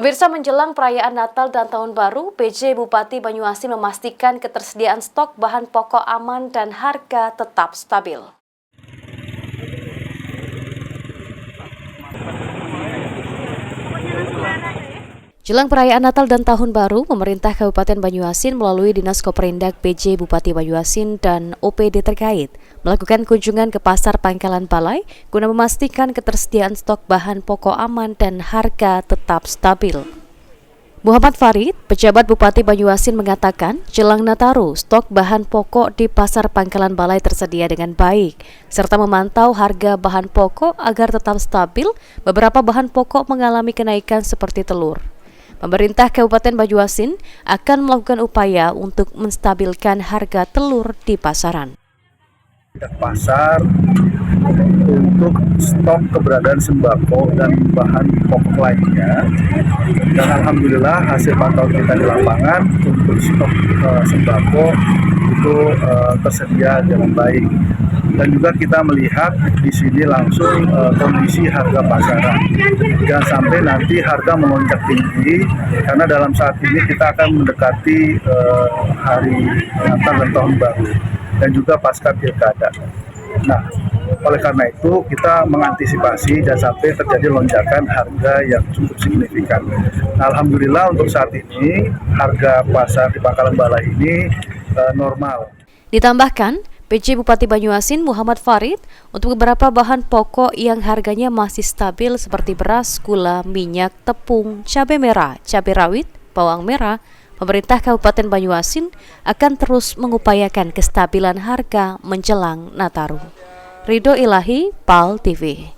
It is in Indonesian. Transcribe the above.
Pemirsa, menjelang perayaan Natal dan Tahun Baru, PJ Bupati Banyuasin memastikan ketersediaan stok bahan pokok aman dan harga tetap stabil. Jelang perayaan Natal dan Tahun Baru, pemerintah Kabupaten Banyuasin melalui Dinas Koperindak PJ Bupati Banyuasin dan OPD terkait melakukan kunjungan ke Pasar Pangkalan Balai guna memastikan ketersediaan stok bahan pokok aman dan harga tetap stabil. Muhammad Farid, pejabat Bupati Banyuasin mengatakan, jelang Nataru, stok bahan pokok di Pasar Pangkalan Balai tersedia dengan baik, serta memantau harga bahan pokok agar tetap stabil. Beberapa bahan pokok mengalami kenaikan seperti telur. Pemerintah Kabupaten Banyuasin akan melakukan upaya untuk menstabilkan harga telur di pasaran. Pasar untuk stok keberadaan sembako dan bahan pokok lainnya, dan alhamdulillah hasil pantauan kita di lapangan untuk stok sembako itu tersedia dengan baik, dan juga kita melihat di sini langsung kondisi harga pasaran. Jangan sampai nanti harga melonjak tinggi, karena dalam saat ini kita akan mendekati hari Natal dan Tahun Baru dan juga pasca pilkada. Nah, oleh karena itu kita mengantisipasi dan sampai terjadi lonjakan harga yang cukup signifikan. Nah, alhamdulillah untuk saat ini harga pasar di Pangkalan Balai ini normal. Ditambahkan, PJ Bupati Banyuasin Muhammad Farid, untuk beberapa bahan pokok yang harganya masih stabil seperti beras, gula, minyak, tepung, cabai merah, cabai rawit, bawang merah, pemerintah Kabupaten Banyuasin akan terus mengupayakan kestabilan harga menjelang Nataru. Ridho Ilahi, PAL TV.